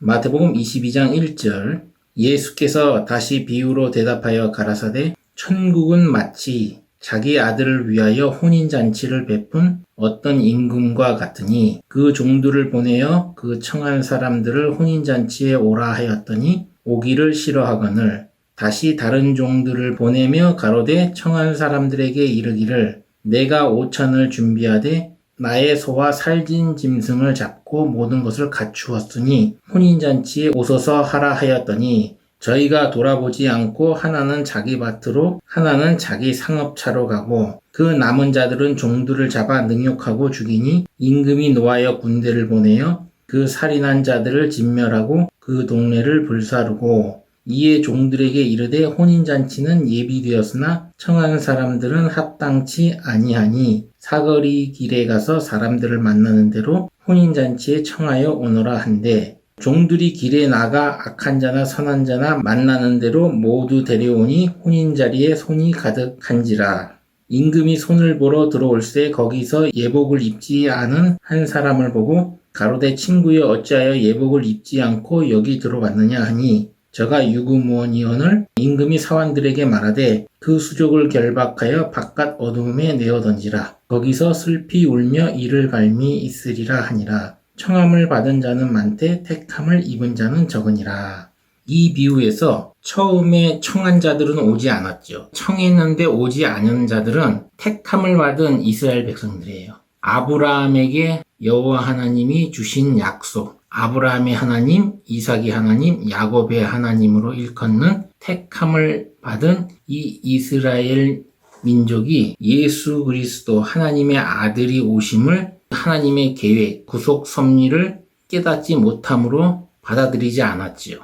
마태복음 22장 1절 예수께서 다시 비유로 대답하여 가라사대 천국은 마치 자기 아들을 위하여 혼인잔치를 베푼 어떤 임금과 같으니 그 종들을 보내어 그 청한 사람들을 혼인잔치에 오라 하였더니 오기를 싫어하거늘 다시 다른 종들을 보내며 가로되 청한 사람들에게 이르기를 내가 오찬을 준비하되 나의 소와 살진 짐승을 잡고 모든 것을 갖추었으니 혼인잔치에 오소서 하라 하였더니 저희가 돌아보지 않고 하나는 자기 밭으로 하나는 자기 상업차로 가고 그 남은 자들은 종들을 잡아 능욕하고 죽이니 임금이 노하여 군대를 보내어 그 살인한 자들을 진멸하고 그 동네를 불사르고 이에 종들에게 이르되 혼인잔치는 예비되었으나 청하는 사람들은 합당치 아니하니 사거리 길에 가서 사람들을 만나는 대로 혼인잔치에 청하여 오너라 한데 종들이 길에 나가 악한 자나 선한 자나 만나는 대로 모두 데려오니 혼인자리에 손이 가득한지라. 임금이 손을 보러 들어올새 거기서 예복을 입지 않은 한 사람을 보고 가로되 친구여 어찌하여 예복을 입지 않고 여기 들어왔느냐 하니 저가 유구무원이언을 임금이 사환들에게 말하되 그 수족을 결박하여 바깥 어둠에 내어 던지라. 거기서 슬피 울며 이를 갈미 있으리라 하니라. 청함을 받은 자는 많되 택함을 입은 자는 적으니라. 이 비유에서 처음에 청한 자들은 오지 않았죠. 청했는데 오지 않은 자들은 택함을 받은 이스라엘 백성들이에요. 아브라함에게 여호와 하나님이 주신 약속, 아브라함의 하나님, 이삭의 하나님, 야곱의 하나님으로 일컫는 택함을 받은 이 이스라엘 민족이 예수 그리스도 하나님의 아들이 오심을 하나님의 계획, 구속 섭리를 깨닫지 못함으로 받아들이지 않았지요.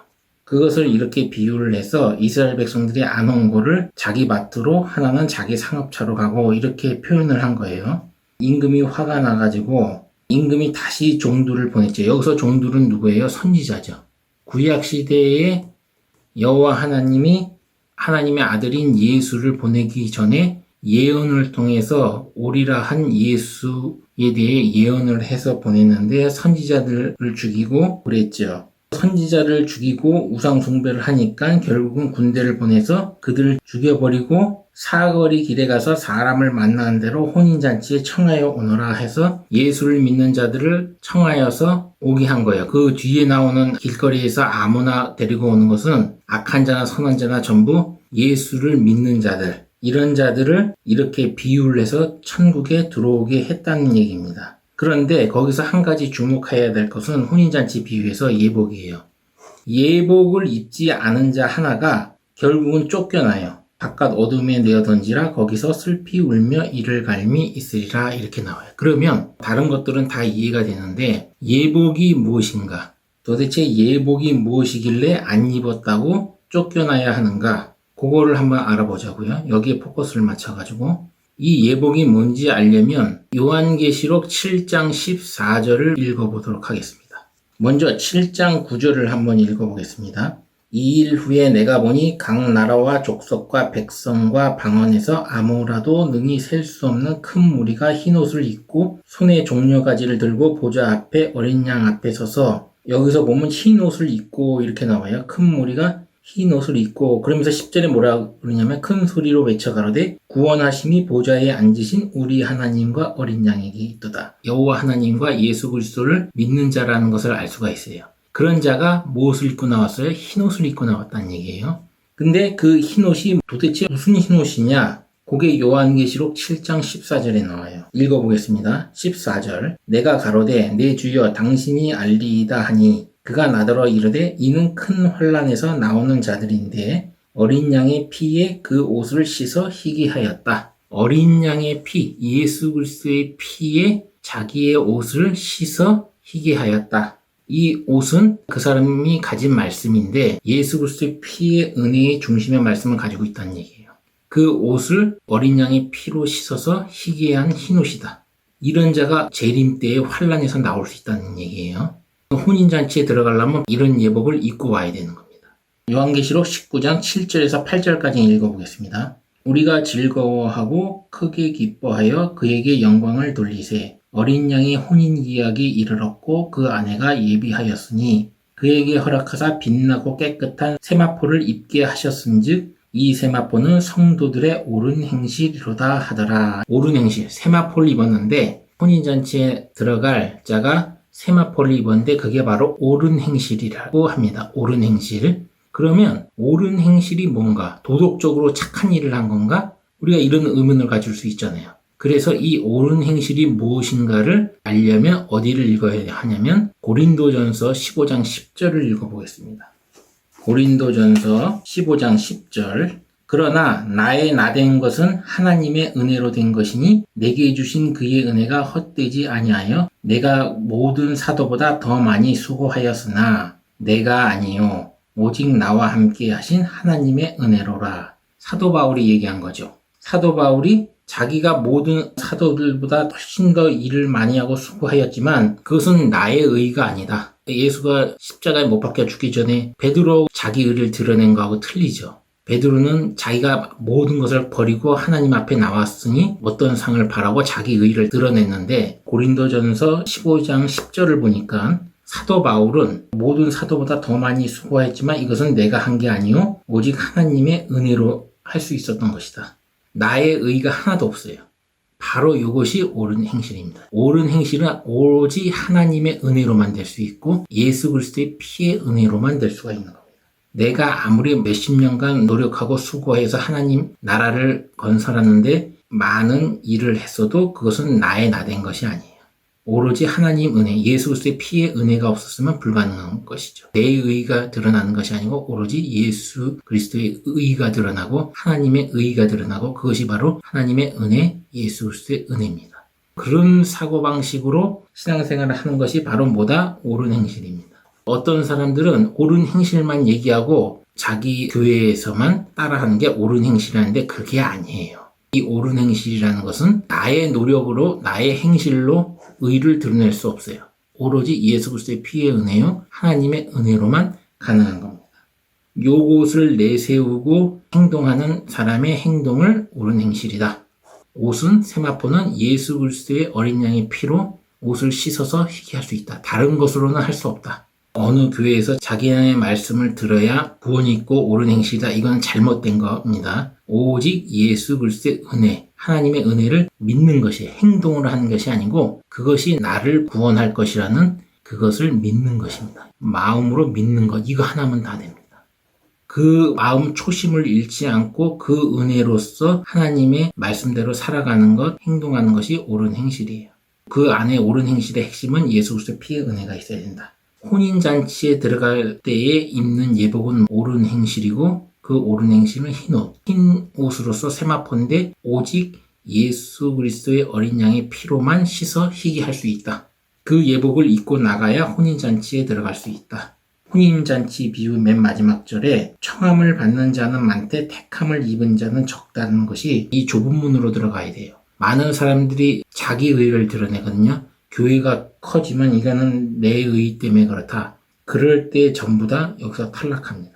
그것을 이렇게 비유를 해서 이스라엘 백성들이 안 온 거를 자기 밭으로 하나는 자기 상업차로 가고 이렇게 표현을 한 거예요. 임금이 화가 나가지고 임금이 다시 종들을 보냈죠. 여기서 종들은 누구예요? 선지자죠. 구약시대에 여호와 하나님이 하나님의 아들인 예수를 보내기 전에 예언을 통해서 오리라 한 예수에 대해 예언을 해서 보냈는데 선지자들을 죽이고 그랬죠. 선지자를 죽이고 우상 숭배를 하니까 결국은 군대를 보내서 그들을 죽여버리고 사거리 길에 가서 사람을 만나는 대로 혼인잔치에 청하여 오너라 해서 예수를 믿는 자들을 청하여서 오게 한 거예요. 그 뒤에 나오는 길거리에서 아무나 데리고 오는 것은 악한 자나 선한 자나 전부 예수를 믿는 자들, 이런 자들을 이렇게 비유를 해서 천국에 들어오게 했다는 얘기입니다. 그런데 거기서 한 가지 주목해야 될 것은 혼인잔치 비유에서 예복이에요. 예복을 입지 않은 자 하나가 결국은 쫓겨나요. 바깥 어둠에 내어 던지라 거기서 슬피 울며 이를 갈미 있으리라 이렇게 나와요. 그러면 다른 것들은 다 이해가 되는데 예복이 무엇인가? 도대체 예복이 무엇이길래 안 입었다고 쫓겨나야 하는가? 그거를 한번 알아보자고요. 여기에 포커스를 맞춰가지고 이 예복이 뭔지 알려면 요한계시록 7장 14절을 읽어보도록 하겠습니다. 먼저 7장 9절을 한번 읽어보겠습니다. 2일 후에 내가 보니 각 나라와 족속과 백성과 방언에서 아무라도 능히 셀 수 없는 큰 무리가 흰옷을 입고 손에 종려가지를 들고 보좌 앞에 어린 양 앞에 서서 여기서 보면 흰옷을 입고 이렇게 나와요. 큰 무리가 흰옷을 입고 그러면서 10절에 뭐라 그러냐면 큰 소리로 외쳐 가로되 구원하심이 보좌에 앉으신 우리 하나님과 어린 양에게 있도다. 여호와 하나님과 예수 그리스도를 믿는 자라는 것을 알 수가 있어요. 그런 자가 무엇을 입고 나왔어요? 흰옷을 입고 나왔다는 얘기예요. 근데 그 흰옷이 도대체 무슨 흰옷이냐? 그게 요한계시록 7장 14절에 나와요. 읽어보겠습니다. 14절 내가 가로되 내 주여 당신이 알리이다 하니 그가 나더러 이르되 이는 큰 환난에서 나오는 자들인데 어린 양의 피에 그 옷을 씻어 희게 하였다. 어린 양의 피, 예수 그리스도의 피에 자기의 옷을 씻어 희게 하였다. 이 옷은 그 사람이 가진 말씀인데 예수 그리스도의 피의 은혜의 중심의 말씀을 가지고 있다는 얘기예요. 그 옷을 어린 양의 피로 씻어서 희게 한 흰옷이다. 이런 자가 재림 때의 환난에서 나올 수 있다는 얘기예요. 혼인잔치에 들어가려면 이런 예복을 입고 와야 되는 겁니다. 요한계시록 19장 7절에서 8절까지 읽어보겠습니다. 우리가 즐거워하고 크게 기뻐하여 그에게 영광을 돌리세. 어린 양의 혼인기약이 이르렀고 그 아내가 예비하였으니 그에게 허락하사 빛나고 깨끗한 세마포를 입게 하셨은즉 이 세마포는 성도들의 옳은 행실이로다 하더라. 옳은 행실, 세마포를 입었는데 혼인잔치에 들어갈 자가 세마포를 입었는데 그게 바로 옳은 행실이라고 합니다. 옳은 행실. 그러면 옳은 행실이 뭔가? 도덕적으로 착한 일을 한 건가? 우리가 이런 의문을 가질 수 있잖아요. 그래서 이 옳은 행실이 무엇인가를 알려면 어디를 읽어야 하냐면 고린도전서 15장 10절을 읽어보겠습니다. 고린도전서 15장 10절. 그러나 나의 나된 것은 하나님의 은혜로 된 것이니 내게 주신 그의 은혜가 헛되지 아니하여 내가 모든 사도보다 더 많이 수고하였으나 내가 아니요 오직 나와 함께 하신 하나님의 은혜로라. 사도 바울이 얘기한 거죠. 사도 바울이 자기가 모든 사도들보다 훨씬 더 일을 많이 하고 수고하였지만 그것은 나의 의가 아니다. 예수가 십자가에 못 박혀 죽기 전에 베드로 자기 의를 드러낸 거하고 틀리죠. 베드로는 자기가 모든 것을 버리고 하나님 앞에 나왔으니 어떤 상을 바라고 자기 의를 드러냈는데 고린도전서 15장 10절을 보니까 사도 바울은 모든 사도보다 더 많이 수고했지만 이것은 내가 한 게 아니요 오직 하나님의 은혜로 할 수 있었던 것이다. 나의 의가 하나도 없어요. 바로 이것이 옳은 행실입니다. 옳은 행실은 오직 하나님의 은혜로만 될 수 있고 예수 그리스도의 피의 은혜로만 될 수가 있는 겁니다. 내가 아무리 몇십 년간 노력하고 수고해서 하나님 나라를 건설하는데 많은 일을 했어도 그것은 나의 나된 것이 아니에요. 오로지 하나님 은혜, 예수 그리스도의 피의 은혜가 없었으면 불가능한 것이죠. 내 의가 드러나는 것이 아니고 오로지 예수 그리스도의 의가 드러나고 하나님의 의가 드러나고 그것이 바로 하나님의 은혜, 예수 그리스도의 은혜입니다. 그런 사고방식으로 신앙생활을 하는 것이 바로 뭐다? 옳은 행실입니다. 어떤 사람들은 옳은 행실만 얘기하고 자기 교회에서만 따라하는 게 옳은 행실이라는데 그게 아니에요. 이 옳은 행실이라는 것은 나의 노력으로 나의 행실로 의를 드러낼 수 없어요. 오로지 예수 그리스도의 피의 은혜요 하나님의 은혜로만 가능한 겁니다. 요것을 내세우고 행동하는 사람의 행동을 옳은 행실이다. 옷은 세마포는 예수 그리스도의 어린 양의 피로 옷을 씻어서 희게 할 수 있다. 다른 것으로는 할 수 없다. 어느 교회에서 자기의 말씀을 들어야 구원이 있고 옳은 행실이다. 이건 잘못된 겁니다. 오직 예수 그리스도의 은혜, 하나님의 은혜를 믿는 것이 행동으로 하는 것이 아니고 그것이 나를 구원할 것이라는 그것을 믿는 것입니다. 마음으로 믿는 것, 이거 하나면 다 됩니다. 그 마음 초심을 잃지 않고 그 은혜로서 하나님의 말씀대로 살아가는 것, 행동하는 것이 옳은 행실이에요. 그 안에 옳은 행실의 핵심은 예수 그리스도의 피의 은혜가 있어야 된다. 혼인잔치에 들어갈 때에 입는 예복은 옳은 행실이고 그 옳은 행실은 흰옷. 흰 옷으로서 세마포인데 오직 예수 그리스도의 어린 양의 피로만 씻어 희게 할 수 있다. 그 예복을 입고 나가야 혼인잔치에 들어갈 수 있다. 혼인잔치 비유 맨 마지막 절에 청함을 받는 자는 많되 택함을 입은 자는 적다는 것이 이 좁은 문으로 들어가야 돼요. 많은 사람들이 자기 의를 드러내거든요. 교회가 커지면 이거는 내 의 때문에 그렇다. 그럴 때 전부 다 여기서 탈락합니다.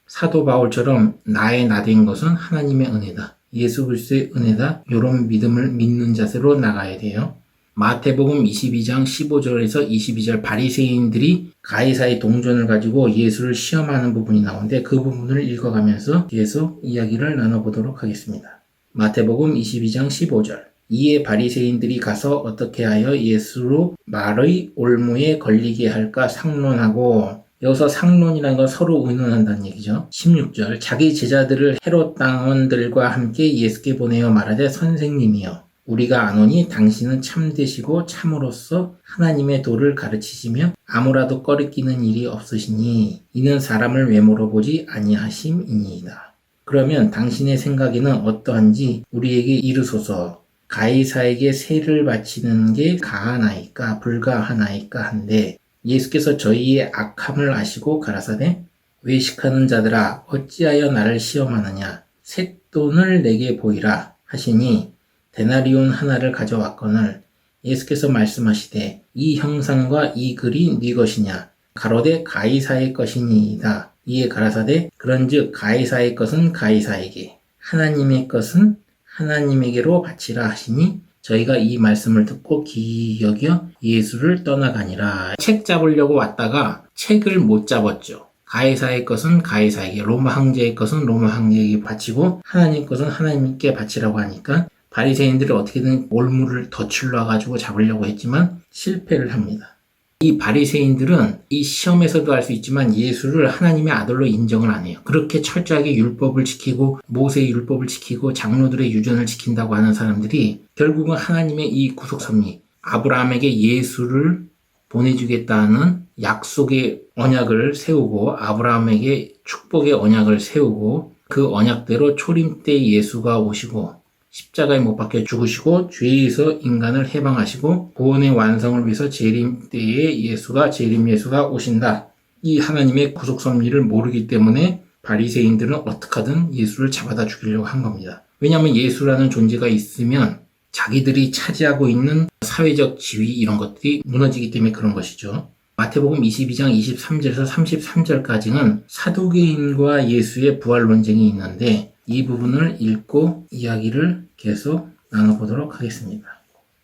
사도 바울처럼 나의 나된 것은 하나님의 은혜다. 예수 그리스도의 은혜다. 이런 믿음을 믿는 자세로 나가야 돼요. 마태복음 22장 15절에서 22절 바리새인들이 가이사의 동전을 가지고 예수를 시험하는 부분이 나오는데 그 부분을 읽어가면서 계속 이야기를 나눠보도록 하겠습니다. 마태복음 22장 15절 이에 바리새인들이 가서 어떻게 하여 예수로 말의 올무에 걸리게 할까 상론하고 여기서 상론이라는 건 서로 의논한다는 얘기죠. 16절 자기 제자들을 헤롯 당원들과 함께 예수께 보내어 말하되 선생님이여 우리가 아노니 당신은 참되시고 참으로서 하나님의 도를 가르치시며 아무라도 꺼리끼는 일이 없으시니 이는 사람을 외모로 보지 아니하심이니이다. 그러면 당신의 생각에는 어떠한지 우리에게 이르소서. 가이사에게 세를 바치는 게 가하나이까 불가하나이까 한데 예수께서 저희의 악함을 아시고 가라사대 외식하는 자들아 어찌하여 나를 시험하느냐 쇳돈을 내게 보이라 하시니 데나리온 하나를 가져왔거늘 예수께서 말씀하시되 이 형상과 이 글이 네 것이냐 가로되 가이사의 것이니이다. 이에 가라사대 그런즉 가이사의 것은 가이사에게 하나님의 것은 하나님에게로 바치라 하시니 저희가 이 말씀을 듣고 기이 여겨 예수를 떠나가니라. 책 잡으려고 왔다가 책을 못 잡았죠. 가이사의 것은 가이사에게, 로마 황제의 것은 로마 황제에게 바치고 하나님 것은 하나님께 바치라고 하니까 바리새인들이 어떻게든 올무를 덫을러 가지고 잡으려고 했지만 실패를 합니다. 이 바리새인들은 이 시험에서도 알 수 있지만 예수를 하나님의 아들로 인정을 안 해요. 그렇게 철저하게 율법을 지키고 모세의 율법을 지키고 장로들의 유전을 지킨다고 하는 사람들이 결국은 하나님의 이 구속섭리, 아브라함에게 예수를 보내주겠다는 약속의 언약을 세우고 아브라함에게 축복의 언약을 세우고 그 언약대로 초림 때 예수가 오시고 십자가에 못 박혀 죽으시고 죄에서 인간을 해방하시고 구원의 완성을 위해서 재림 때에 재림 예수가 오신다. 이 하나님의 구속 섭리를 모르기 때문에 바리새인들은 어떻게 하든 예수를 잡아다 죽이려고 한 겁니다. 왜냐하면 예수라는 존재가 있으면 자기들이 차지하고 있는 사회적 지위 이런 것들이 무너지기 때문에 그런 것이죠. 마태복음 22장 23절에서 33절까지는 사두개인과 예수의 부활 논쟁이 있는데 이 부분을 읽고 이야기를 계속 나눠보도록 하겠습니다.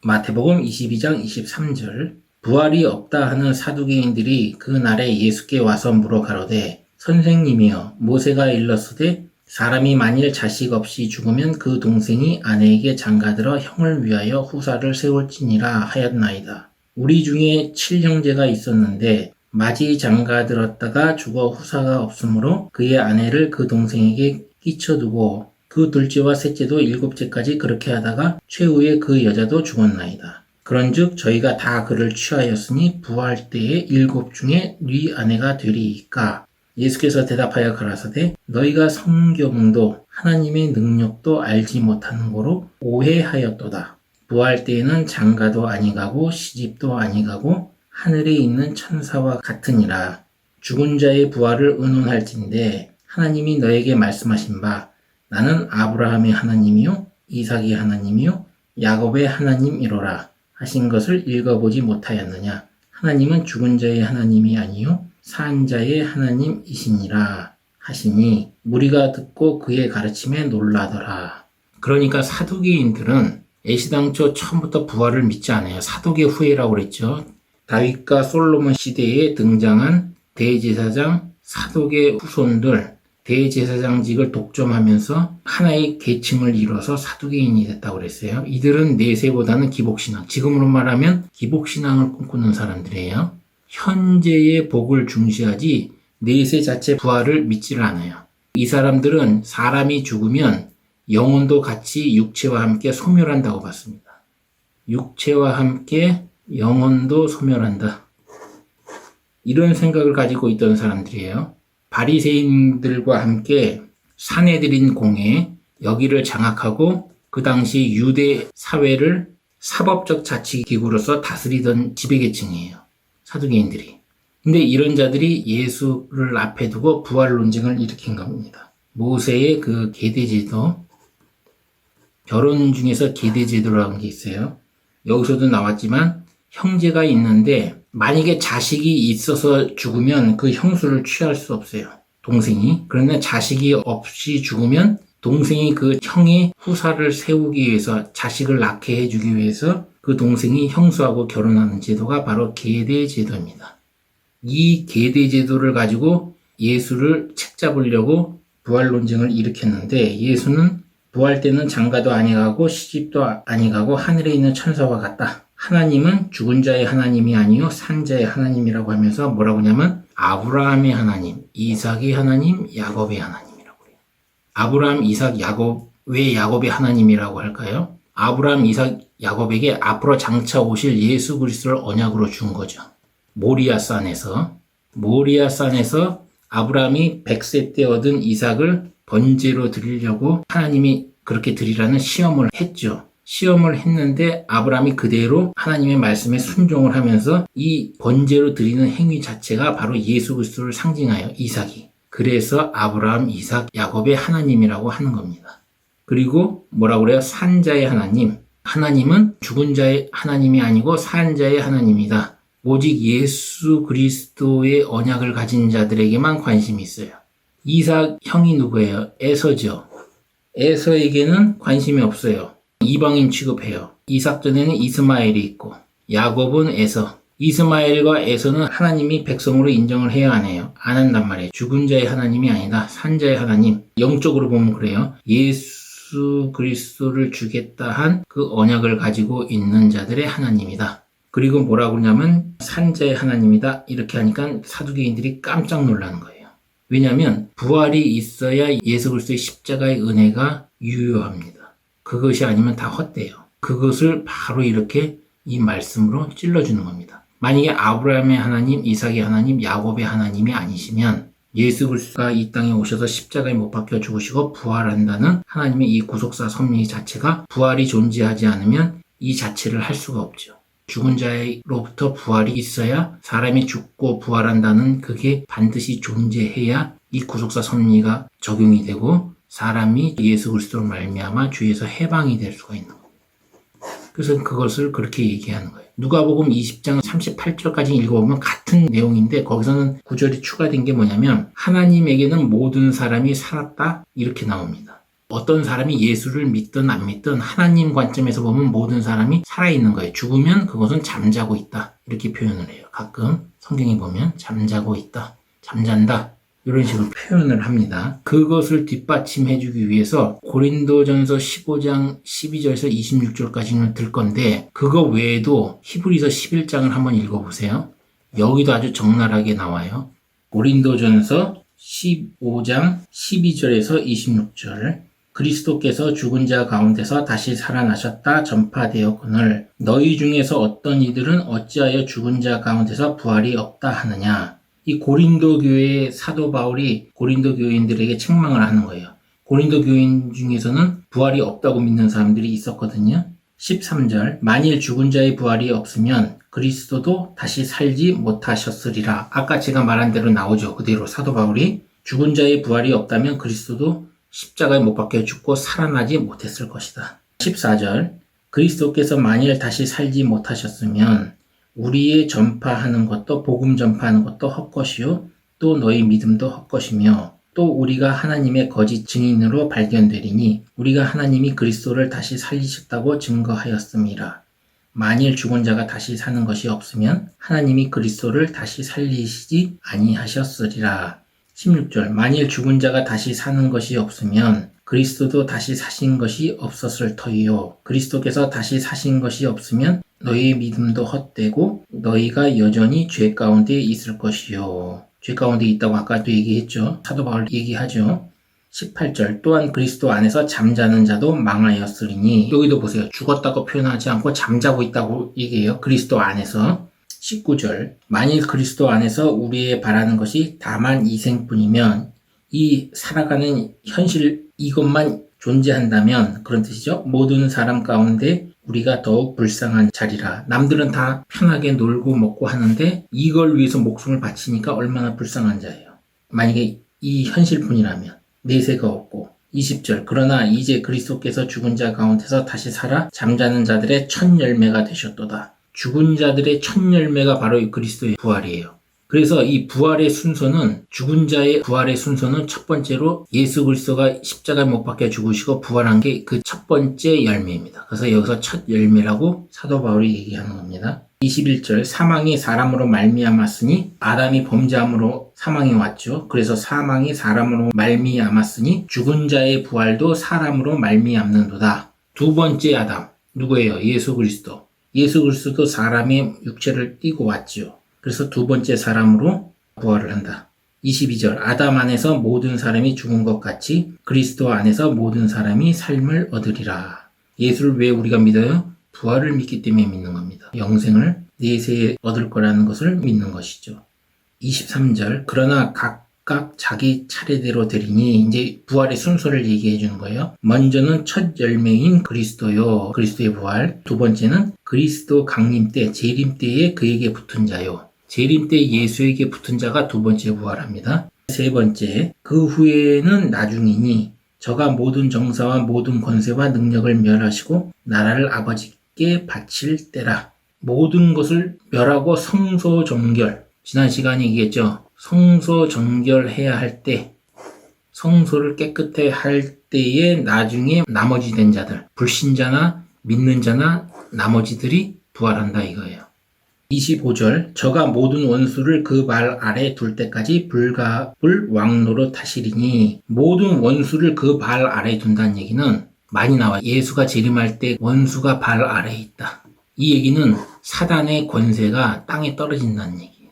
마태복음 22장 23절 부활이 없다 하는 사두개인들이 그 날에 예수께 와서 물어 가로되 선생님이여 모세가 일렀으되 사람이 만일 자식 없이 죽으면 그 동생이 아내에게 장가들어 형을 위하여 후사를 세울지니라 하였나이다. 우리 중에 7형제가 있었는데 맏이 장가들었다가 죽어 후사가 없으므로 그의 아내를 그 동생에게 끼쳐두고 그 둘째와 셋째도 7째까지 그렇게 하다가 최후에 그 여자도 죽었나이다. 그런즉 저희가 다 그를 취하였으니 부활 때에 7 중에 네 아내가 되리이까. 예수께서 대답하여 가라사대 너희가 성경도 하나님의 능력도 알지 못하는 거로 오해하였도다. 부활 때에는 장가도 아니가고 시집도 아니가고 하늘에 있는 천사와 같으니라. 죽은 자의 부활을 의논할진대 하나님이 너에게 말씀하신 바 나는 아브라함의 하나님이요 이삭의 하나님이요 야곱의 하나님이로라 하신 것을 읽어보지 못하였느냐. 하나님은 죽은 자의 하나님이 아니요 산 자의 하나님이시니라 하시니 무리가 듣고 그의 가르침에 놀라더라. 그러니까 사두개인들은 애시당초 처음부터 부활을 믿지 않아요. 사두개 후예라고 그랬죠. 다윗과 솔로몬 시대에 등장한 대제사장 사두개 후손들 대제사장직을 독점하면서 하나의 계층을 이뤄서 사두개인이 됐다고 그랬어요. 이들은 내세보다는 기복신앙, 지금으로 말하면 기복신앙을 꿈꾸는 사람들이에요. 현재의 복을 중시하지 내세 자체 부활을 믿지를 않아요. 이 사람들은 사람이 죽으면 영혼도 같이 육체와 함께 소멸한다고 봤습니다. 육체와 함께 영혼도 소멸한다. 이런 생각을 가지고 있던 사람들이에요. 바리새인들과 함께 사내들인 공회 여기를 장악하고 그 당시 유대 사회를 사법적 자치기구로서 다스리던 지배계층이에요. 사두개인들이. 근데 이런 자들이 예수를 앞에 두고 부활 논쟁을 일으킨 겁니다. 모세의 그 계대제도, 결혼 중에서 계대제도라는 게 있어요. 여기서도 나왔지만 형제가 있는데 만약에 자식이 있어서 죽으면 그 형수를 취할 수 없어요. 동생이. 그런데 자식이 없이 죽으면 동생이 그 형의 후사를 세우기 위해서 자식을 낳게 해주기 위해서 그 동생이 형수하고 결혼하는 제도가 바로 계대제도입니다. 이 계대제도를 가지고 예수를 책잡으려고 부활 논쟁을 일으켰는데 예수는 부활 때는 장가도 아니가고 시집도 아니가고 하늘에 있는 천사와 같다. 하나님은 죽은 자의 하나님이 아니요 산 자의 하나님이라고 하면서 뭐라고 하냐면 아브라함의 하나님, 이삭의 하나님, 야곱의 하나님이라고 해요. 아브라함, 이삭, 야곱, 왜 야곱의 하나님이라고 할까요? 아브라함, 이삭, 야곱에게 앞으로 장차 오실 예수 그리스도를 언약으로 준 거죠. 모리아산에서 아브라함이 100세 때 얻은 이삭을 번제로 드리려고 하나님이 그렇게 드리라는 시험을 했죠. 시험을 했는데 아브라함이 그대로 하나님의 말씀에 순종을 하면서 이 번제로 드리는 행위 자체가 바로 예수 그리스도를 상징하여 이삭이. 그래서 아브라함, 이삭, 야곱의 하나님이라고 하는 겁니다. 그리고 뭐라고 그래요? 산 자의 하나님. 하나님은 죽은 자의 하나님이 아니고 산 자의 하나님이다. 오직 예수 그리스도의 언약을 가진 자들에게만 관심이 있어요. 이삭 형이 누구예요? 에서죠. 에서에게는 관심이 없어요. 이방인 취급해요. 이삭 전에는 이스마엘이 있고 야곱은 에서. 이스마엘과 에서는 하나님이 백성으로 인정을 해야 안 해요? 안 한단 말이에요. 죽은 자의 하나님이 아니다. 산 자의 하나님. 영적으로 보면 그래요. 예수 그리스도를 주겠다 한 그 언약을 가지고 있는 자들의 하나님이다. 그리고 뭐라고 그러냐면 산 자의 하나님이다. 이렇게 하니까 사두개인들이 깜짝 놀라는 거예요. 왜냐하면 부활이 있어야 예수 그리스도의 십자가의 은혜가 유효합니다. 그것이 아니면 다 헛돼요. 그것을 바로 이렇게 이 말씀으로 찔러주는 겁니다. 만약에 아브라함의 하나님, 이삭의 하나님, 야곱의 하나님이 아니시면 예수 그리스도가 이 땅에 오셔서 십자가에 못 박혀 죽으시고 부활한다는 하나님의 이 구속사 섭리 자체가 부활이 존재하지 않으면 이 자체를 할 수가 없죠. 죽은 자로부터 부활이 있어야 사람이 죽고 부활한다는 그게 반드시 존재해야 이 구속사 섭리가 적용이 되고 사람이 예수 그리스도로 말미암아 주에서 해방이 될 수가 있는 겁니다. 그래서 그것을 그렇게 얘기하는 거예요. 누가복음 20장 38절까지 읽어보면 같은 내용인데 거기서는 구절이 추가된 게 뭐냐면 하나님에게는 모든 사람이 살았다 이렇게 나옵니다. 어떤 사람이 예수를 믿든 안 믿든 하나님 관점에서 보면 모든 사람이 살아있는 거예요. 죽으면 그것은 잠자고 있다 이렇게 표현을 해요. 가끔 성경에 보면 잠자고 있다, 잠잔다 이런 식으로 표현을 합니다. 그것을 뒷받침해주기 위해서 고린도전서 15장 12절에서 26절까지는 들 건데 그거 외에도 히브리서 11장을 한번 읽어보세요. 여기도 아주 적나라하게 나와요. 고린도전서 15장 12절에서 26절 그리스도께서 죽은 자 가운데서 다시 살아나셨다 전파되었거늘 너희 중에서 어떤 이들은 어찌하여 죽은 자 가운데서 부활이 없다 하느냐. 이 고린도 교회의 사도 바울이 고린도 교인들에게 책망을 하는 거예요. 고린도 교인 중에서는 부활이 없다고 믿는 사람들이 있었거든요. 13절 만일 죽은 자의 부활이 없으면 그리스도도 다시 살지 못하셨으리라. 아까 제가 말한 대로 나오죠. 그대로 사도 바울이 죽은 자의 부활이 없다면 그리스도도 십자가에 못 박혀 죽고 살아나지 못했을 것이다. 14절 그리스도께서 만일 다시 살지 못하셨으면 우리의 전파하는 것도 복음 전파하는 것도 헛것이요 또 너희 믿음도 헛것이며 또 우리가 하나님의 거짓 증인으로 발견되리니 우리가 하나님이 그리스도를 다시 살리셨다고 증거하였음이라. 만일 죽은 자가 다시 사는 것이 없으면 하나님이 그리스도를 다시 살리시지 아니하셨으리라. 16절 만일 죽은 자가 다시 사는 것이 없으면 그리스도도 다시 사신 것이 없었을 터이요. 그리스도께서 다시 사신 것이 없으면 너희의 믿음도 헛되고 너희가 여전히 죄 가운데 있을 것이요. 죄 가운데 있다고 아까도 얘기했죠. 사도 바울 얘기하죠. 18절 또한 그리스도 안에서 잠자는 자도 망하였으리니 여기도 보세요. 죽었다고 표현하지 않고 잠자고 있다고 얘기해요. 그리스도 안에서. 19절 만일 그리스도 안에서 우리의 바라는 것이 다만 이 생뿐이면 이 살아가는 현실 이것만 존재한다면 그런 뜻이죠. 모든 사람 가운데 우리가 더욱 불쌍한 자리라. 남들은 다 편하게 놀고 먹고 하는데 이걸 위해서 목숨을 바치니까 얼마나 불쌍한 자예요. 만약에 이 현실뿐이라면 내세가 없고 20절 그러나 이제 그리스도께서 죽은 자 가운데서 다시 살아 잠자는 자들의 첫 열매가 되셨도다. 죽은 자들의 첫 열매가 바로 그리스도의 부활이에요. 그래서 이 부활의 순서는 죽은 자의 부활의 순서는 첫 번째로 예수 그리스도가 십자가에 못 박혀 죽으시고 부활한 게 그 첫 번째 열매입니다. 그래서 여기서 첫 열매라고 사도 바울이 얘기하는 겁니다. 21절 사망이 사람으로 말미암았으니 아담이 범죄함으로 사망이 왔죠. 그래서 사망이 사람으로 말미암았으니 죽은 자의 부활도 사람으로 말미암는도다. 두 번째 아담 누구예요? 예수 그리스도. 예수 그리스도도 사람의 육체를 띠고 왔죠. 그래서 두 번째 사람으로 부활을 한다. 22절 아담 안에서 모든 사람이 죽은 것 같이 그리스도 안에서 모든 사람이 삶을 얻으리라. 예수를 왜 우리가 믿어요? 부활을 믿기 때문에 믿는 겁니다. 영생을 내세에 얻을 거라는 것을 믿는 것이죠. 23절 그러나 각각 자기 차례대로 되리니 이제 부활의 순서를 얘기해 주는 거예요. 먼저는 첫 열매인 그리스도요. 그리스도의 부활. 두 번째는 그리스도 강림 때 재림 때에 그에게 붙은 자요. 재림 때 예수에게 붙은 자가 두 번째 부활합니다. 세 번째, 그 후에는 나중이니 저가 모든 정사와 모든 권세와 능력을 멸하시고 나라를 아버지께 바칠 때라. 모든 것을 멸하고 성소정결. 지난 시간에 얘기했죠. 성소정결해야 할 때, 성소를 깨끗해 할 그때에 나중에 나머지 된 자들, 불신자나 믿는 자나 나머지들이 부활한다 이거예요. 25절 저가 모든 원수를 그 발 아래 둘 때까지 불갑을 왕노로 타시리니, 모든 원수를 그 발 아래 둔다는 얘기는 많이 나와요. 예수가 재림할 때 원수가 발 아래에 있다. 이 얘기는 사단의 권세가 땅에 떨어진다는 얘기예요.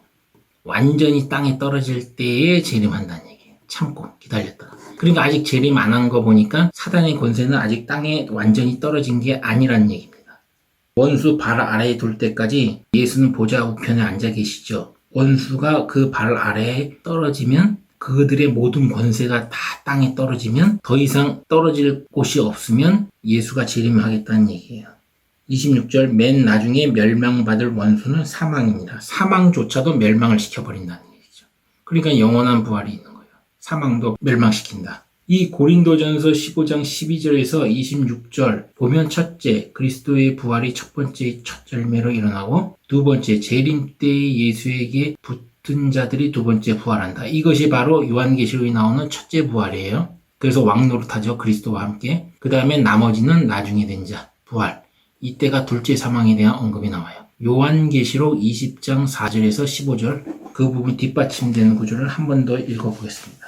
완전히 땅에 떨어질 때에 재림한다는 얘기예요. 참고 기다렸다가. 그러니까 아직 재림 안 한 거 보니까 사단의 권세는 아직 땅에 완전히 떨어진 게 아니라는 얘기입니다. 원수 발 아래에 둘 때까지 예수는 보좌 우편에 앉아 계시죠. 원수가 그 발 아래에 떨어지면, 그들의 모든 권세가 다 땅에 떨어지면, 더 이상 떨어질 곳이 없으면 예수가 재림하겠다는 얘기예요. 26절 맨 나중에 멸망받을 원수는 사망입니다. 사망조차도 멸망을 시켜버린다는 얘기죠. 그러니까 영원한 부활이 있는 거예요. 사망도 멸망시킨다. 이 고린도전서 15장 12절에서 26절 보면, 첫째, 그리스도의 부활이 첫 번째 첫 열매로 일어나고, 두 번째, 재림 때에 예수에게 붙은 자들이 두 번째 부활한다. 이것이 바로 요한계시록에 나오는 첫째 부활이에요. 그래서 왕노릇하죠. 그리스도와 함께. 그 다음에 나머지는 나중에 된 자, 부활. 이때가 둘째 사망에 대한 언급이 나와요. 요한계시록 20장 4절에서 15절, 그 부분 뒷받침되는 구절을 한 번 더 읽어보겠습니다.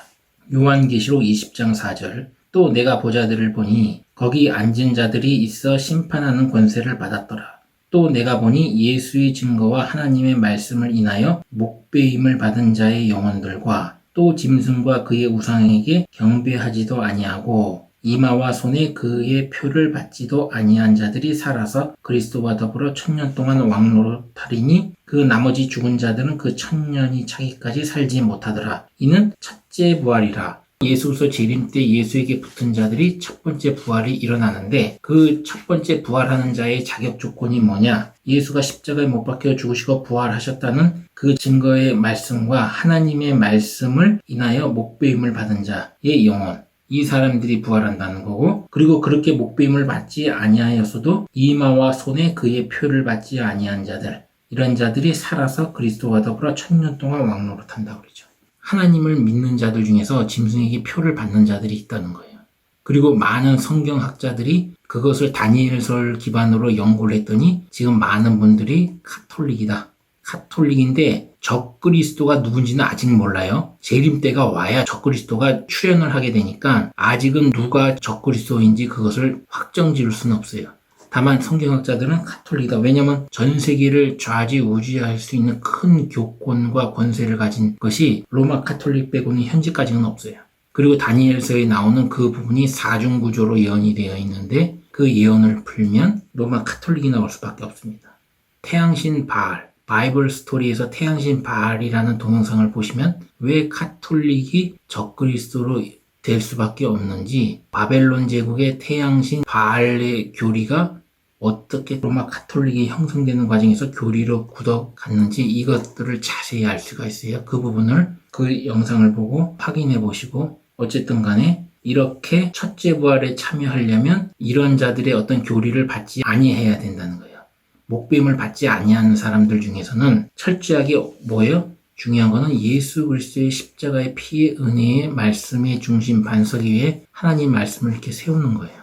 요한계시록 20장 4절 또 내가 보자들을 보니 거기 앉은 자들이 있어 심판하는 권세를 받았더라. 또 내가 보니 예수의 증거와 하나님의 말씀을 인하여 목배임을 받은 자의 영혼들과 또 짐승과 그의 우상에게 경배하지도 아니하고 이마와 손에 그의 표를 받지도 아니한 자들이 살아서 그리스도와 더불어 1000년 동안 왕노릇하리니 그 나머지 죽은 자들은 그 1000년이 차기까지 살지 못하더라. 이는 첫째 부활이라. 예수서 재림 때 예수에게 붙은 자들이 첫 번째 부활이 일어나는데, 그 첫 번째 부활하는 자의 자격 조건이 뭐냐? 예수가 십자가에 못 박혀 죽으시고 부활하셨다는 그 증거의 말씀과 하나님의 말씀을 인하여 목배임을 받은 자의 영혼, 이 사람들이 부활한다는 거고, 그리고 그렇게 목배임을 받지 아니하였어도 이마와 손에 그의 표를 받지 아니한 자들, 이런 자들이 살아서 그리스도와 더불어 1000년 동안 왕노릇한다고 그러죠. 하나님을 믿는 자들 중에서 짐승에게 표를 받는 자들이 있다는 거예요. 그리고 많은 성경학자들이 그것을 다니엘서를 기반으로 연구를 했더니 지금 많은 분들이 카톨릭이다. 카톨릭인데 적그리스도가 누군지는 아직 몰라요. 재림 때가 와야 적그리스도가 출현을 하게 되니까 아직은 누가 적그리스도인지 그것을 확정 지을 수는 없어요. 다만 성경학자들은 카톨릭이다. 왜냐하면 전 세계를 좌지우지할 수 있는 큰 교권과 권세를 가진 것이 로마 카톨릭 빼고는 현재까지는 없어요. 그리고 다니엘서에 나오는 그 부분이 사중구조로 예언이 되어 있는데, 그 예언을 풀면 로마 카톨릭이 나올 수밖에 없습니다. 태양신 바알, 바이블 스토리에서 태양신 바알이라는 동영상을 보시면 왜 카톨릭이 적그리스도로 될 수밖에 없는지, 바벨론 제국의 태양신 바알의 교리가 어떻게 로마 카톨릭이 형성되는 과정에서 교리로 굳어갔는지, 이것들을 자세히 알 수가 있어요. 그 부분을 그 영상을 보고 확인해 보시고, 어쨌든 간에 이렇게 첫째 부활에 참여하려면 이런 자들의 어떤 교리를 받지 아니해야 된다는 거예요. 목배임을 받지 아니하는 사람들 중에서는 철저하게 뭐예요? 중요한 거는 예수 그리스도의 십자가의 피의 은혜의 말씀의 중심 반석 위에 하나님 말씀을 이렇게 세우는 거예요.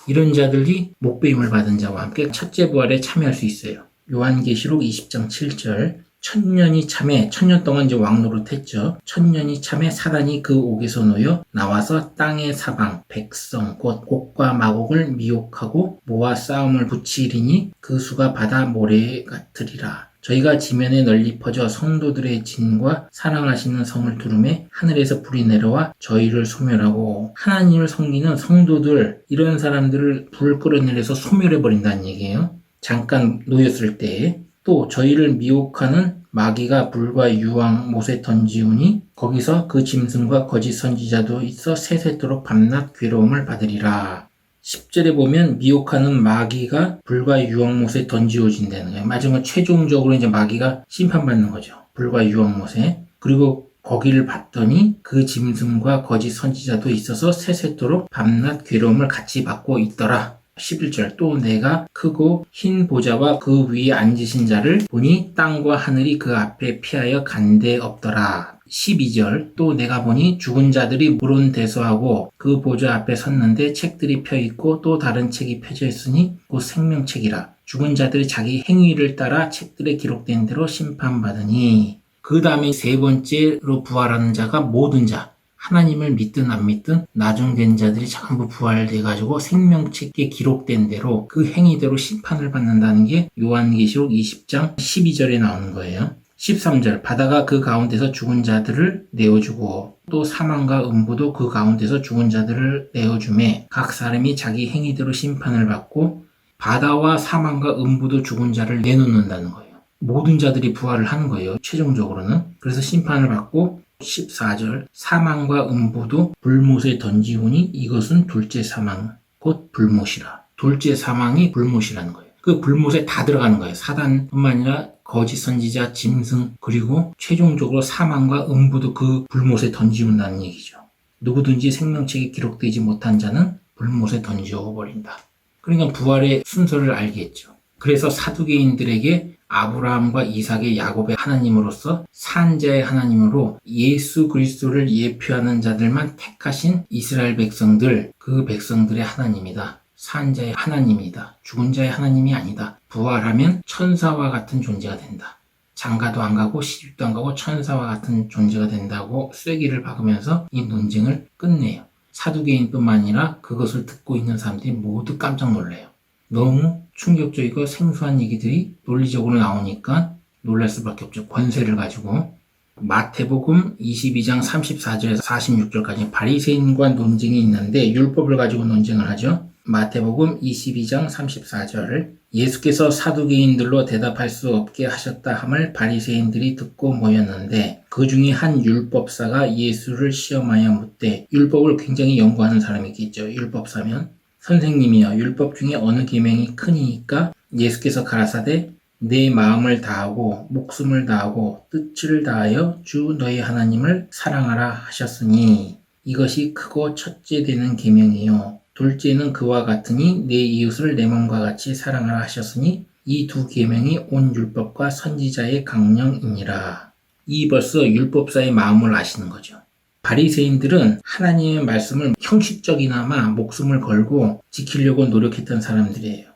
이런 자들이 목배임을 받은 자와 함께 첫째 부활에 참여할 수 있어요. 요한계시록 20장 7절 1000년이 참에, 1000년 동안 이제 왕노릇했죠. 1000년이 참에 사단이 그 옥에서 놓여 나와서 땅의 사방, 백성, 곧 곡과 마곡을 미혹하고 모아 싸움을 붙이리니 그 수가 바다 모래 같으리라. 저희가 지면에 널리 퍼져 성도들의 진과 사랑하시는 성을 두루매 하늘에서 불이 내려와 저희를 소멸하고, 하나님을 섬기는 성도들, 이런 사람들을 불 끌어내려서 소멸해버린다는 얘기예요. 잠깐 놓였을 때. 또 저희를 미혹하는 마귀가 불과 유황 못에 던지우니 거기서 그 짐승과 거짓 선지자도 있어 세세토록 밤낮 괴로움을 받으리라. 10절에 보면 미혹하는 마귀가 불과 유황못에 던지워진다는 거예요. 마지막 최종적으로 이제 마귀가 심판받는 거죠. 불과 유황못에. 그리고 거기를 봤더니 그 짐승과 거짓 선지자도 있어서 세세토록 밤낮 괴로움을 같이 받고 있더라. 11절 또 내가 크고 흰 보좌와 그 위에 앉으신 자를 보니 땅과 하늘이 그 앞에 피하여 간데 없더라. 12절 또 내가 보니 죽은 자들이 물은대소하고 그 보좌 앞에 섰는데 책들이 펴있고 또 다른 책이 펴져 있으니 곧 생명책이라. 죽은 자들이 자기 행위를 따라 책들에 기록된 대로 심판받으니. 그 다음에 세 번째로 부활하는 자가 모든 자. 하나님을 믿든 안 믿든 나중된 자들이 전부 부활돼가지고 생명책에 기록된 대로 그 행위대로 심판을 받는다는 게 요한계시록 20장 12절에 나오는 거예요. 13절 바다가 그 가운데서 죽은 자들을 내어주고 또 사망과 음부도 그 가운데서 죽은 자들을 내어주매 각 사람이 자기 행위대로 심판을 받고 바다와 사망과 음부도 죽은 자를 내놓는다는 거예요. 모든 자들이 부활을 하는 거예요. 최종적으로는. 그래서 심판을 받고 14절 사망과 음부도 불못에 던지우니 이것은 둘째 사망 곧 불못이라. 둘째 사망이 불못이라는 거예요. 그 불못에 다 들어가는 거예요. 사단뿐만 아니라 거짓 선지자, 짐승, 그리고 최종적으로 사망과 음부도 그 불못에 던지운다는 얘기죠. 누구든지 생명책에 기록되지 못한 자는 불못에 던져버린다. 그러니까 부활의 순서를 알겠죠. 그래서 사두개인들에게 아브라함과 이삭의 야곱의 하나님으로서 산자의 하나님으로 예수 그리스도를 예표하는 자들만 택하신 이스라엘 백성들, 그 백성들의 하나님이다. 산자의 하나님이다. 죽은 자의 하나님이 아니다. 부활하면 천사와 같은 존재가 된다. 장가도 안 가고 시집도 안 가고 천사와 같은 존재가 된다고 쐐기를 박으면서 이 논쟁을 끝내요. 사두개인뿐만 아니라 그것을 듣고 있는 사람들이 모두 깜짝 놀래요. 너무 충격적이고 생소한 얘기들이 논리적으로 나오니까 놀랄 수밖에 없죠. 권세를 가지고. 마태복음 22장 34절에서 46절까지 바리새인과 논쟁이 있는데 율법을 가지고 논쟁을 하죠. 마태복음 22장 34절 예수께서 사두개인들로 대답할 수 없게 하셨다 함을 바리새인들이 듣고 모였는데 그 중에 한 율법사가 예수를 시험하여 묻되 율법을 굉장히 연구하는 사람이 있겠죠. 율법사면 선생님이여 율법 중에 어느 계명이 크니까 예수께서 가라사대 내 마음을 다하고 목숨을 다하고 뜻을 다하여 주 너희 하나님을 사랑하라 하셨으니 이것이 크고 첫째 되는 계명이요 둘째는 그와 같으니 내 이웃을 내 몸과 같이 사랑하라 하셨으니 이 두 계명이 온 율법과 선지자의 강령이니라. 이 벌써 율법사의 마음을 아시는 거죠. 바리새인들은 하나님의 말씀을 형식적이나마 목숨을 걸고 지키려고 노력했던 사람들이에요.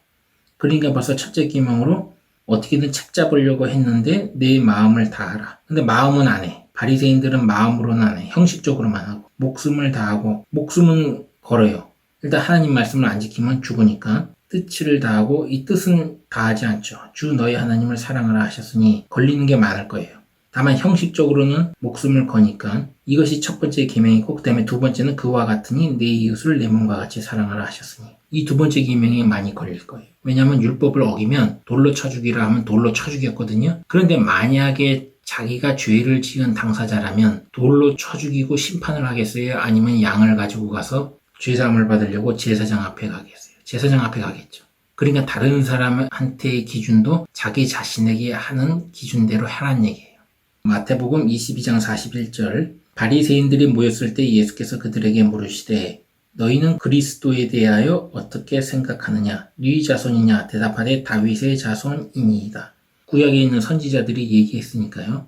그러니까 벌써 첫째 계명으로 어떻게든 책 잡으려고 했는데 내 마음을 다하라. 근데 마음은 안 해. 바리새인들은 마음으로는 안 해. 형식적으로만 하고 목숨을 다하고 목숨은 걸어요. 일단 하나님 말씀을 안 지키면 죽으니까 뜻을 다하고 이 뜻은 다하지 않죠. 주 너희 하나님을 사랑하라 하셨으니 걸리는 게 많을 거예요. 다만 형식적으로는 목숨을 거니까 이것이 첫 번째 계명이고 그 다음에 두 번째는 그와 같으니 내 이웃을 내 몸과 같이 사랑하라 하셨으니 이 두 번째 계명이 많이 걸릴 거예요. 왜냐하면 율법을 어기면 돌로 쳐 죽이라 하면 돌로 쳐 죽였거든요. 그런데 만약에 자기가 죄를 지은 당사자라면 돌로 쳐 죽이고 심판을 하겠어요? 아니면 양을 가지고 가서 죄사함을 받으려고 제사장 앞에 가겠어요? 제사장 앞에 가겠죠. 그러니까 다른 사람한테의 기준도 자기 자신에게 하는 기준대로 하라는 얘기예요. 마태복음 22장 41절 바리새인들이 모였을 때 예수께서 그들에게 물으시되 너희는 그리스도에 대하여 어떻게 생각하느냐? 네 자손이냐? 대답하되 다윗의 자손이니이다. 구약에 있는 선지자들이 얘기했으니까요.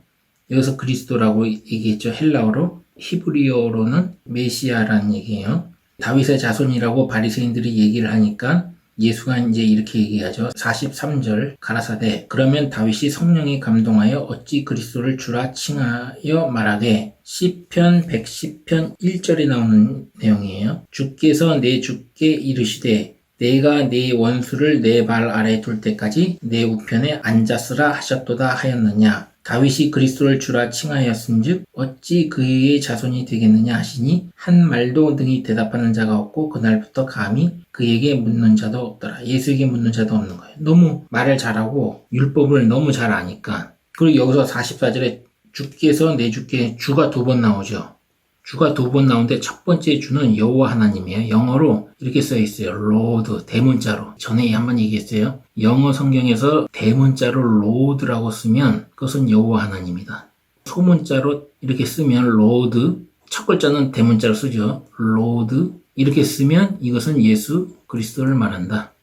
여기서 그리스도라고 얘기했죠. 헬라어로. 히브리어로는 메시아라는 얘기예요. 다윗의 자손이라고 바리새인들이 얘기를 하니까 예수가 이제 이렇게 얘기하죠. 43절 가라사대 그러면 다윗이 성령에 감동하여 어찌 그리스도를 주라 칭하여 말하되 시편 110편 1절에 나오는 내용이에요. 주께서 내 주께 이르시되 내가 네 원수를 내 발 아래 둘 때까지 내 우편에 앉았으라 하셨도다 하였느냐. 다윗이 그리스도를 주라 칭하였은즉 어찌 그의 자손이 되겠느냐 하시니 한 말도 능히 대답하는 자가 없고 그날부터 감히 그에게 묻는 자도 없더라. 예수에게 묻는 자도 없는 거예요. 너무 말을 잘하고 율법을 너무 잘 아니까. 그리고 여기서 44절에 주께서 내 주께 주가 두 번 나오죠. 주가 두 번 나오는데 첫 번째 주는 여호와 하나님이에요. 영어로 이렇게 써 있어요. 로드 대문자로. 전에 한번 얘기했어요. 영어 성경에서 대문자로 로드라고 쓰면 그것은 여호와 하나님이다. 소문자로 이렇게 쓰면 로드, 첫 글자는 대문자로 쓰죠. 로드 이렇게 쓰면 이것은 예수 그리스도를 말한다.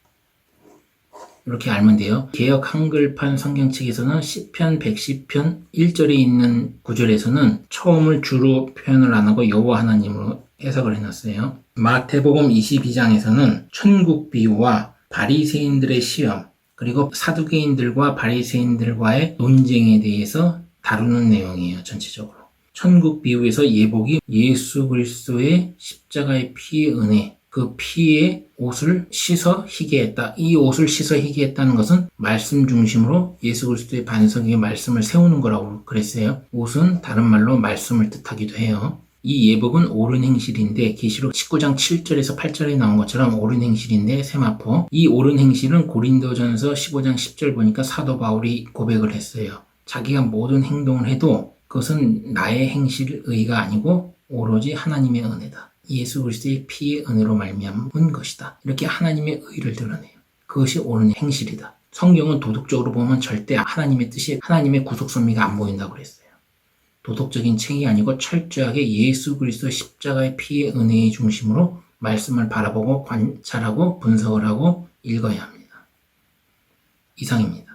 이렇게 알면 돼요. 개역 한글판 성경책에서는 시편 110편 1절에 있는 구절에서는 처음을 주로 표현을 안 하고 여호와 하나님으로 해석을 해놨어요. 마태복음 22장에서는 천국 비유와 바리새인들의 시험, 그리고 사두개인들과 바리새인들과의 논쟁에 대해서 다루는 내용이에요. 전체적으로. 천국 비유에서 예복이 예수 그리스도의 십자가의 피의 은혜, 그 피의 옷을 씻어 희게 했다. 이 옷을 씻어 희게 했다는 것은 말씀 중심으로 예수 그리스도의 반석 위에 말씀을 세우는 거라고 그랬어요. 옷은 다른 말로 말씀을 뜻하기도 해요. 이 예복은 옳은 행실인데 계시록 19장 7절에서 8절에 나온 것처럼 옳은 행실인데 세마포. 이 옳은 행실은 고린도전서 15장 10절 보니까 사도 바울이 고백을 했어요. 자기가 모든 행동을 해도 그것은 나의 행실의가 아니고 오로지 하나님의 은혜다. 예수 그리스도의 피의 은혜로 말미암은 것이다. 이렇게 하나님의 의를 드러내요. 그것이 옳은 행실이다. 성경은 도덕적으로 보면 절대 하나님의 뜻이 하나님의 구속선미가 안 보인다고 그랬어요. 도덕적인 책이 아니고 철저하게 예수 그리스도 십자가의 피의 은혜의 중심으로 말씀을 바라보고 관찰하고 분석을 하고 읽어야 합니다. 이상입니다.